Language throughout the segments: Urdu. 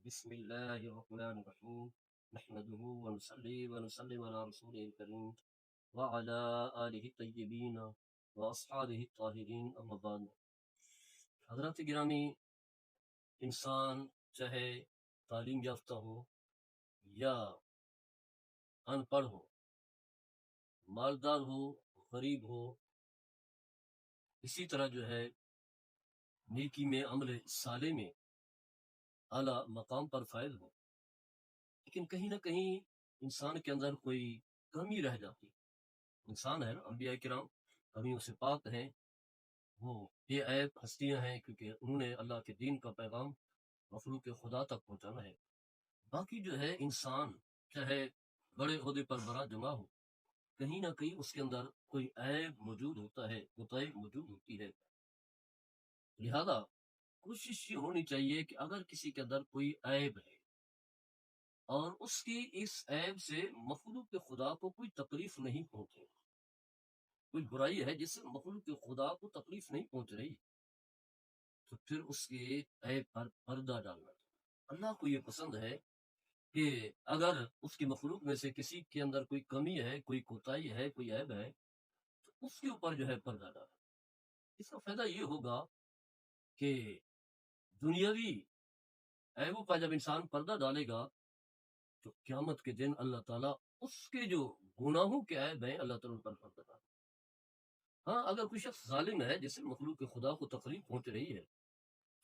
بسم الله الرحمن الرحيم نحمده ونصلي ونسلم على رسوله الكريم وعلى آله الطيبين وأصحابه الطاهرين أما بعد. حضرات گرامی، انسان چاہے تعلیم یافتہ ہو یا ان پڑھ ہو، مالدار ہو، غریب ہو، اسی طرح جو ہے نیکی میں، عمل صالح میں اعلیٰ مقام پر فائز ہو، لیکن کہیں نہ کہیں انسان کے اندر کوئی کمی رہ جاتی. انسان ہے نا، انبیاء کرام کمیوں سے پاک ہیں، وہ یہ عیب ہستیاں ہیں کیونکہ انہوں نے اللہ کے دین کا پیغام مخلوق خدا تک پہنچانا ہے. باقی جو ہے انسان چاہے بڑے عہدے پر بڑا جمع ہو، کہیں نہ کہیں اس کے اندر کوئی عیب موجود ہوتا ہے، کوتاہی موجود ہوتی ہے. لہذا کوشش یہ ہونی چاہیے کہ اگر کسی کے اندر کوئی عیب ہے اور اس کی اس عیب سے مخلوق خدا کو کوئی تکلیف نہیں پہنچے، کوئی برائی ہے جس سے مخلوق خدا کو تکلیف نہیں پہنچ رہی، تو پھر اس کے عیب پر پردہ ڈالنا. اللہ کو یہ پسند ہے کہ اگر اس کی مخلوق میں سے کسی کے اندر کوئی کمی ہے، کوئی کوتاہی ہے، کوئی عیب ہے، تو اس کے اوپر جو ہے پردہ ڈالنا. اس کا فائدہ یہ ہوگا کہ دنیاوی عیبوں پر جب انسان پردہ ڈالے گا تو قیامت کے دن اللہ تعالیٰ اس کے جو گناہوں کے عیب ہیں اللہ تعالیٰ ان پر پردہ ڈالے. ہاں، اگر کوئی شخص ظالم ہے جس سے مخلوق خدا کو تکلیف پہنچ رہی ہے،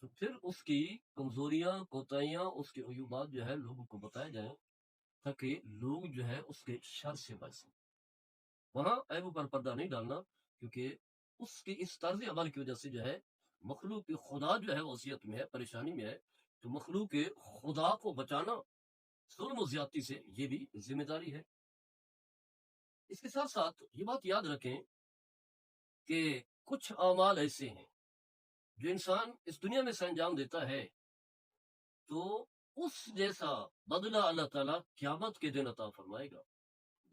تو پھر اس کی کمزوریاں، کوتاہیاں، اس کے عیوبات جو ہے لوگوں کو بتائے جائیں تاکہ لوگ جو ہے اس کے شر سے بچ سکیں. وہاں عیبوں پر پردہ نہیں ڈالنا، کیونکہ اس کی اس طرز عمل کی وجہ سے جو ہے مخلوق خدا جو ہے وصیت میں ہے، پریشانی میں ہے. تو مخلوق خدا کو بچانا ظلم و زیادتی سے یہ بھی ذمہ داری ہے. اس کے ساتھ ساتھ یہ بات یاد رکھیں کہ کچھ اعمال ایسے ہیں جو انسان اس دنیا میں سے انجام دیتا ہے تو اس جیسا بدلہ اللہ تعالیٰ قیامت کے دن عطا فرمائے گا.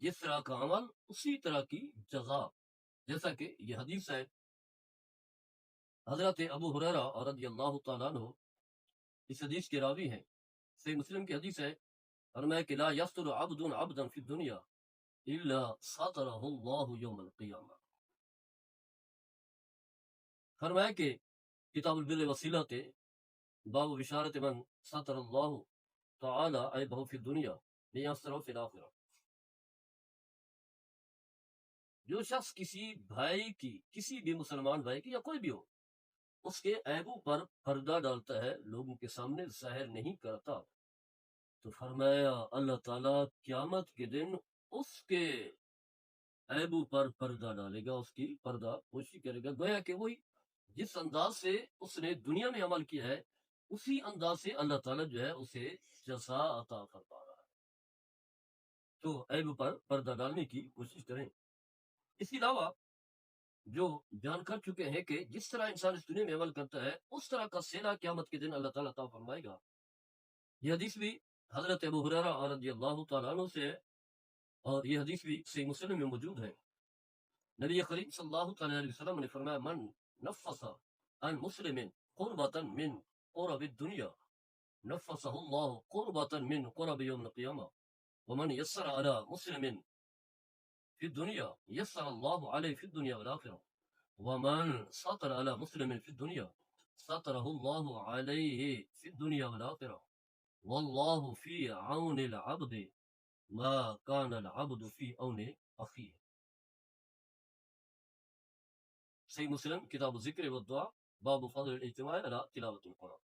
جس طرح کا عمل اسی طرح کی جزا. جیسا کہ یہ حدیث ہے، حضرت ابو ہریرہ رضی اللہ تعالیٰ عنہ اس حدیث کے راوی ہیں، صحیح مسلم کی حدیث ہے، فرمایا کہ لا یستر عبد عبدا فی الدنیا الا سطرہ اللہ یوم القیامہ. فرمایا کہ کتاب البر وسیلہ تے باب بشارت من سطر اللہ تعالی عیبہ فی الدنیا لیسترہ فی الآخرہ. جو شخص کسی بھائی کی، کسی بھی مسلمان بھائی کی یا کوئی بھی ہو، اس کے عیبوں پر پردہ ڈالتا ہے، لوگوں کے سامنے ظاہر نہیں کرتا، تو فرمایا اللہ تعالیٰ قیامت کے دن اس کے عیبوں پر پردہ ڈالے گا، اس کی پردہ پوشی کرے گا. گویا کہ وہی جس انداز سے اس نے دنیا میں عمل کیا ہے اسی انداز سے اللہ تعالیٰ جو ہے اسے جزا عطا فرما رہا ہے. تو عیب پر پردہ ڈالنے کی کوشش کریں. اس کے علاوہ جو بیان کر چکے ہیں کہ جس طرح انسان اس دنیا میں عمل کرتا ہے اس طرح کا صلہ قیامت کے دن اللہ تعالیٰ عطا فرمائے گا. یہ حدیث بھی حضرت ابو ہریرہ رضی اللہ تعالیٰ عنہ سے ہے، اور یہ حدیث بھی صحیح مسلم میں موجود ہے. نبی کریم صلی اللہ تعالیٰ علیہ وسلم نے فرمایا من نفس عن مسلم قربة من قرب الدنیا نفسه الله قربة من قرب يوم القيامة ومن يسر على مسلم في الدنيا يسر الله عليه في الدنيا والآخرة ومن سطر على مسلم في الدنيا سطره الله عليه في الدنيا والآخرة والله في عون العبد ما كان العبد في عون أخيه. صحیح مسلم کتاب الذکر والدعا باب فضل الاجتماع على تلاوت القرآن.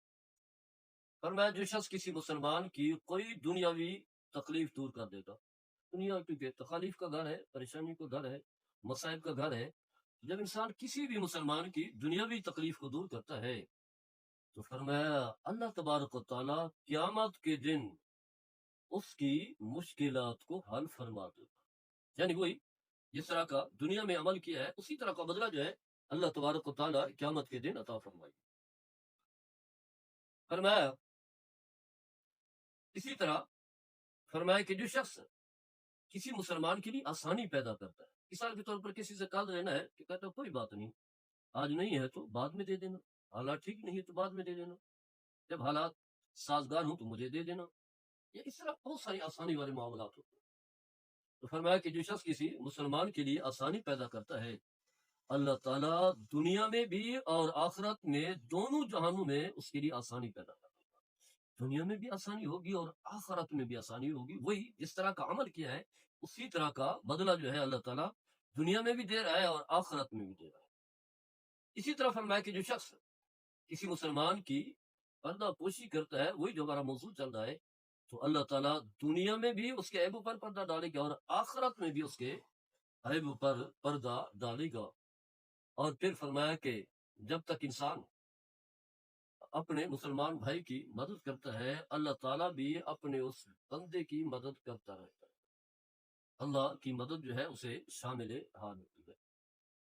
فرمایا جو شخص کسی مسلمان کی کوئی دنیاوی تکلیف دور کر دے گا، دنیا کیونکہ تکالیف کا گھر ہے، پریشانی کا گھر ہے، مصائب کا گھر ہے. جب انسان کسی بھی مسلمان کی دنیاوی تکلیف کو دور کرتا ہے تو فرمایا اللہ تبارک و تعالیٰ قیامت کے دن اس کی مشکلات کو حل فرما دے گا. یعنی وہی جس طرح کا دنیا میں عمل کیا ہے اسی طرح کا بدلہ جو ہے اللہ تبارک و تعالیٰ قیامت کے دن عطا فرمائے گا. فرمایا اسی طرح فرمایا کہ جو شخص کسی مسلمان کے لیے آسانی پیدا کرتا ہے، مثال کے طور پر کسی سے قرض لینا ہے کہ کہتا ہے کوئی بات نہیں، آج نہیں ہے تو بعد میں دے دینا، حالات ٹھیک نہیں ہے تو بعد میں دے دینا. جب حالات سازگار ہوں تو مجھے دے دینا، یا اس طرح بہت ساری آسانی والے معاملات ہوتے ہیں۔ تو فرمایا کہ جو شخص کسی مسلمان کے لیے آسانی پیدا کرتا ہے، اللہ تعالیٰ دنیا میں بھی اور آخرت میں دونوں جہانوں میں اس کے لیے آسانی پیدا کرتا ہے۔ دنیا میں بھی آسانی ہوگی اور آخرت میں بھی آسانی ہوگی، وہی جس طرح کا عمل کیا ہے اسی طرح کا بدلہ جو ہے اللہ تعالیٰ دنیا میں بھی دے رہا ہے اور آخرت میں بھی دے رہا ہے۔ اسی طرح فرمایا کہ جو شخص کسی مسلمان کی پردہ پوشی کرتا ہے، وہی جو ہمارا موضوع چل رہا ہے، تو اللہ تعالیٰ دنیا میں بھی اس کے عیبوں پر پردہ ڈالے گا اور آخرت میں بھی اس کے عیبوں پر پردہ ڈالے گا۔ اور پھر فرمایا کہ جب تک انسان اپنے مسلمان بھائی کی مدد کرتا ہے، اللہ تعالیٰ بھی اپنے اس بندے کی مدد کرتا رہتا ہے، اللہ کی مدد جو ہے اسے شامل حال ہوتی ہے۔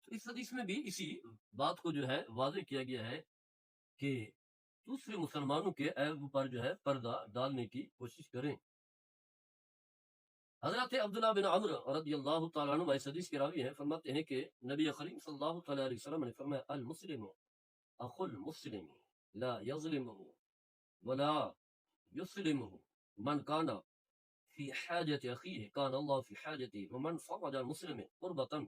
تو اس حدیث میں بھی اسی بات کو جو ہے واضح کیا گیا ہے کہ دوسرے مسلمانوں کے عیب پر جو ہے پردہ ڈالنے کی کوشش کریں۔ حضرت عبداللہ بن عمر رضی اللہ تعالیٰ عنہ اس حدیث کے راوی ہیں، فرماتے ہیں کہ نبی کریم صلی اللہ تعالیٰ علیہ وسلم نے فرمایا المسلم اخو المسلم لا يظلمه ولا يسلمه من كان في حاجة أخيه كان الله في حاجته ومن فرج المسلم قربة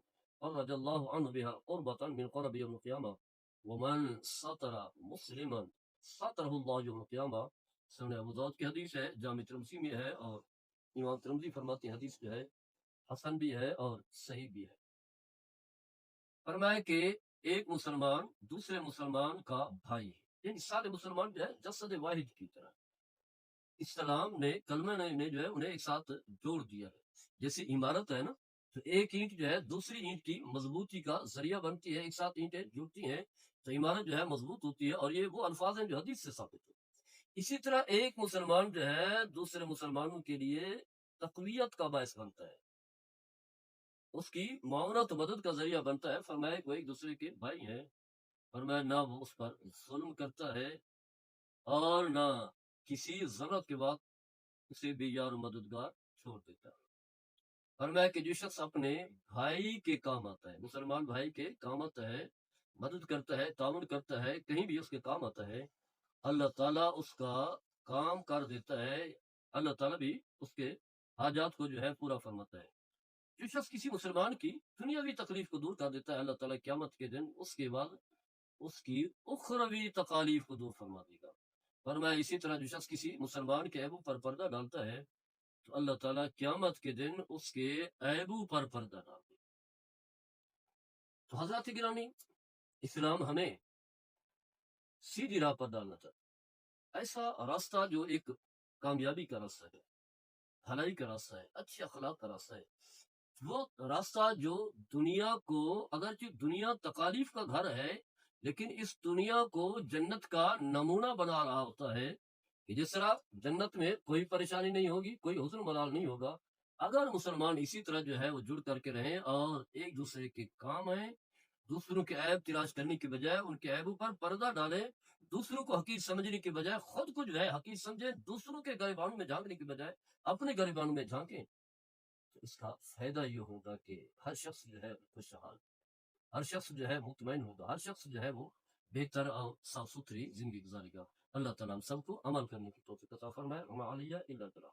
فرج الله عنه بها قربة من قرب يوم القيامة ومن سطر مسلما سطره الله يوم القيامة۔ سنن ابو داؤد کی حدیث ہے، جامع ترمذی میں ہے، اور امام ترمذی فرماتے ہیں حدیث جو ہے حسن بھی ہے اور صحیح بھی ہے۔ فرمایا کہ ایک مسلمان دوسرے مسلمان کا بھائی ہے، یعنی سارے مسلمان جو ہے جسد واحد کی طرح، اسلام نے کلمہ نے جو ہے انہیں ایک ساتھ جوڑ دیا ہے۔ جیسے عمارت ہے نا، تو ایک اینٹ جو ہے دوسری اینٹ کی مضبوطی کا ذریعہ بنتی ہے، ایک ساتھ اینٹیں جڑتی ہیں تو عمارت جو ہے مضبوط ہوتی ہے، اور یہ وہ الفاظ ہیں جو حدیث سے ثابت ہوتے ہیں۔ اسی طرح ایک مسلمان جو ہے دوسرے مسلمانوں کے لیے تقویت کا باعث بنتا ہے، اس کی معاونت و مدد کا ذریعہ بنتا ہے۔ فرمایا کہ وہ ایک دوسرے کے بھائی ہیں، فرمایا نہ وہ اس پر ظلم کرتا ہے اور نہ کسی ضرورت کے بعد اسے بے یار و مددگار چھوڑ دیتا ہے۔ فرمایا کہ جو شخص اپنے بھائی کے کام آتا ہے، مسلمان بھائی کے کام آتا ہے، مدد کرتا ہے، تعاون کرتا ہے، کہیں بھی اس کے کام آتا ہے، اللہ تعالیٰ اس کا کام کر دیتا ہے، اللہ تعالیٰ بھی اس کے حاجات کو جو ہے پورا فرماتا ہے۔ جو شخص کسی مسلمان کی دنیاوی تکلیف کو دور کر دیتا ہے، اللہ تعالیٰ قیامت کے دن اس کے بعد اس کی اخروی تکالیف کو دور فرما دے گا۔ فرمایا اسی طرح جو شخص کسی مسلمان کے عیبوں پر پردہ ڈالتا ہے تو اللہ تعالیٰ قیامت کے دن اس کے عیبوں پر پردہ ڈال دے گا۔ تو حضرات گرامی، اسلام ہمیں سیدھی راہ پر ڈالنا چاہتا ہے، ایسا راستہ جو ایک کامیابی کا راستہ ہے، بھلائی کا راستہ ہے، اچھے اخلاق کا راستہ ہے، وہ راستہ جو دنیا کو، اگرچہ دنیا تکالیف کا گھر ہے لیکن اس دنیا کو جنت کا نمونہ بنا رہا ہوتا ہے، کہ جس طرح جنت میں کوئی پریشانی نہیں ہوگی، کوئی حزن ملال نہیں ہوگا، اگر مسلمان اسی طرح جو ہے وہ جڑ کر کے رہیں اور ایک دوسرے کے کام آئیں، دوسروں کے عیب تلاش کرنے کی بجائے ان کے عیبوں پر پردہ ڈالیں، دوسروں کو حقیر سمجھنے کی بجائے خود کو جو ہے حقیر سمجھیں، دوسروں کے گریبانوں میں جھانکنے کی بجائے اپنے گریبانوں میں جھانکیں، تو اس کا فائدہ یہ ہوگا کہ ہر شخص جو ہے خوشحال، ہر شخص جو ہے مطمئن ہوگا، ہر شخص جو ہے وہ بہتر اور صاف ستھری زندگی گزارے گا۔ اللہ تعالیٰ ہم سب کو عمل کرنے کی توفیق عطا فرمائے۔ وما علیہ الا البلاغ۔